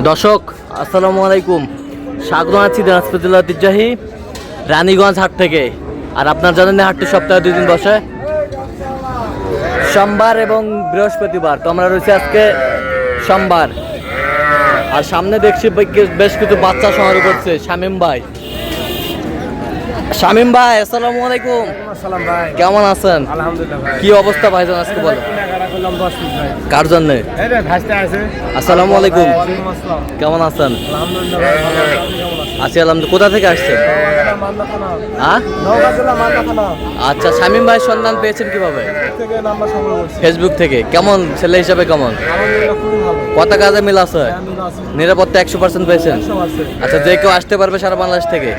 দর্শক আসসালামু আলাইকুম, স্বাগত জানাচ্ছি দিনাজপুর জেলা ঐতিহ্যবাহী রানীগঞ্জ হাট থেকে। আর আপনার জানেন হাটটি সপ্তাহে 2 দিন বসে, সোমবার এবং বৃহস্পতিবার। তো আমরা রয়েছি আজকে সোমবার, আর সামনে দেখছি বেশ কিছু বাচ্চা সংগ্রহ করছে শামীম ভাই। শামীম ভাই আসসালামু আলাইকুম। কেমন আছেন? কি অবস্থা ভাইজান আজকে বলো? কার জন্য? আসসালামু আলাইকুম, কেমন আছেন? আছি আলহামদুলিল্লাহ। কোথা থেকে আসছেন? আচ্ছা, শামীম ভাই সন্ধান পেয়েছেন কিভাবে? ফেসবুক থেকে। কেমন ছেলে হিসাবে কেমন? কত কাজে মিল আছে? নিরাপত্তা 100% পেয়েছেন? আচ্ছা, যে কেউ আসতে পারবে সারা বাংলাদেশ থেকে?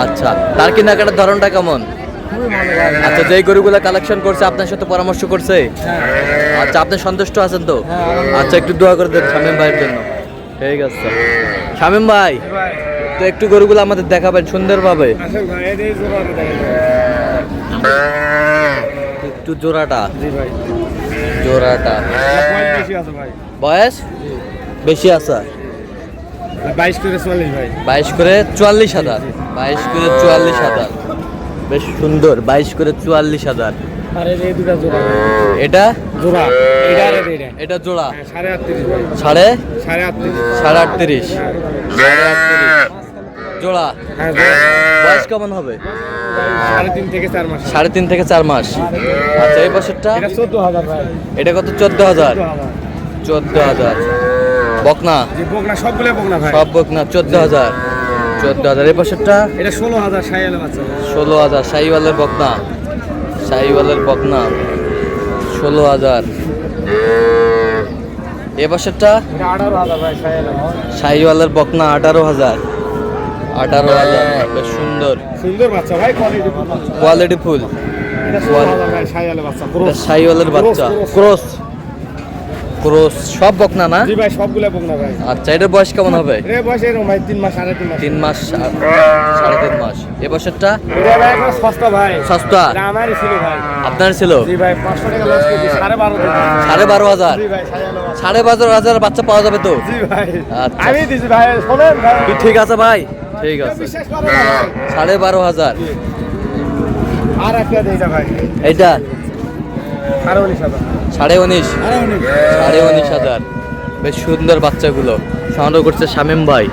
আচ্ছা, তার কেনাকাটার ধরনটা কেমন? আচ্ছা, যেই গরুগুলো কালেকশন করছে আপনার সাথে পরামর্শ করছে? আচ্ছা, আপনি সন্তুষ্ট আছেন তো? আচ্ছা, একটু দোয়া করে দেন শামীম ভাইয়ের জন্য। ঠিক আছে শামীম ভাই, তো একটু গরুগুলো আমাদের দেখাবেন সুন্দরভাবে। একটু জোড়াটা, জোড়াটা বয়স বেশি আছে? 22 করে 44 ভাই। 22 করে 44,000। 22 করে 44,000, বেশ সুন্দর। 22 করে 44,000। আর এই দুটো জোড়া। এটা জোড়া, এটা জোড়া 38.5 ভাই। 38.5 জোড়া। বয়স কেমন হবে? 3.5 থেকে 4 মাস। 3.5 থেকে 4 মাস। আচ্ছা, এই বছরটা? এটা 14,000 ভাই। এটা কত? 14,000। 14,000 বকনা? জি, বকনা সবগুলো বকনা ভাই। সব বকনা। 14,000। 14,000। এই বছরটা? এটা 16,000 শাইওয়ালের বাচ্চা। 16,000 শাহিওয়ালের বকনা। শাহিওয়ালের বকনা 16,000। এ বছরটা? এটা 18,000 ভাই শাইওয়ালের। শাহিওয়ালের বকনা 18,000। 18,000, বেশ সুন্দর সুন্দর বাচ্চা ভাই, কোয়ালিটি ফুল। এটা 16,000 ভাই শাইওয়ালের বাচ্চা। এটা শাহিওয়ালের বাচ্চা, ক্রস। ক্রস সব বকনা না? জি ভাই, সবগুলো বকনা ভাই। আচ্ছা, এটার বয়স কেমন হবে? এর বয়স এরকম ভাই 3 মাস 3.5 মাস। 3 মাস 3.5 মাস। এ বছরটা? এটা ভাই একদম সস্তা ভাই। সস্তা? এটা আমারই ছিল ভাই। আপনার ছিল? জি ভাই, 500 টাকা লস করে 12,500। 12,500? জি ভাই, শাইওয়ালের বাচ্চা। 12,500 বাচ্চা পাওয়া যাবে তো? জি ভাই, আচ্ছা, আমি দিছি ভাই। শুনেন ভাই, ঠিক আছে ভাই, ঠিক আছে। বিশ্বাস করেন না ভাই। 12,500। আর একটা দেইটা ভাই। এইটা 19,000। 19,500। 19,500, বেশ সুন্দর বাচ্চাগুলো সংগ্রহ করছে শামীম ভাই,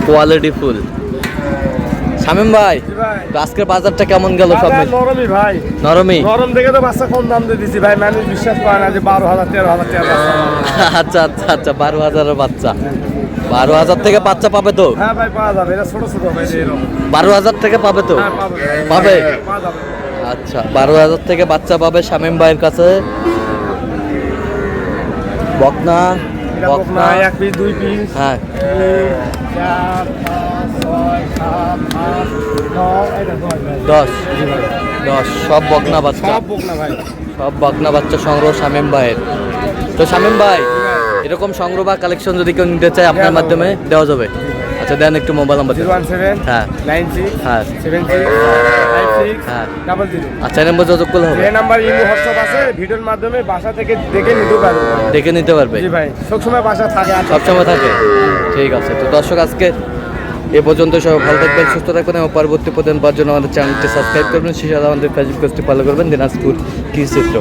কোয়ালিটি ফুল। শামীম ভাই, জি ভাই, তো আজকের বাজারটা কেমন গেল? সব বাজার নরমই ভাই। নরমই? নরম দেখে তো বাচ্চা কম দাম দিয়ে দিছি ভাই। মানুষ বিশ্বাস করে না যে 12,000 13,000 টাকা বাচ্চা। আচ্ছা আচ্ছা আচ্ছা, 12,000-এর বাচ্চা। 12,000 থেকে বাচ্চা পাবে তো? হ্যাঁ ভাই, পাওয়া যাবে। এটা ছোট ছোট ভাই, এরকম। 12,000 থেকে পাবে তো? হ্যাঁ, পাবে। পাবে? পাওয়া যাবে। আচ্ছা, 12,000 থেকে বাচ্চা পাবে শামীম ভাইয়ের কাছে। বকনা, এটা বকনা 1 পিস 2 পিস। হ্যাঁ, 4 5 6 7 8 9 এটা 10 ভাই। 10। জি ভাই, 10 সব বকনা বাচ্চা। সব বকনা ভাই। সব বকনা বাচ্চা সংগ্রহ শামীম ভাইয়ের। তো শামীম ভাই, এরকম সংগ্রহ বা কালেকশন যদি কেউ নিতে চায় আপনার মাধ্যমে দেওয়া যাবে? আচ্ছা, দেন একটু মোবাইল নাম্বার। 017 হ্যাঁ 96 হ্যাঁ 76 96 হ্যাঁ। 00। আচ্ছা, এই নম্বর যোগাযোগ করলে হবে? এই নাম্বার ইমো হোয়াটসঅ্যাপ আছে, ভিডিওর মাধ্যমে বাসা থেকে দেখে নিতে পারবে। দেখে নিতে পারবে? জি ভাই, সবসময় বাসা থাকে। সবসময় থাকে? ঠিক আছে। তো দর্শক, আজকে এ পর্যন্ত। সবাই ভালো থাকবেন, সুস্থ থাকবেন এবং পরবর্তী প্রতিদিন পাওয়ার জন্য আমাদের চ্যানেলটি সাবস্ক্রাইব করবেন। সেই সাথে আমাদের ফেসবুক পেজটি ফলো করবেন, দিনাজপুর কৃষি চিত্র।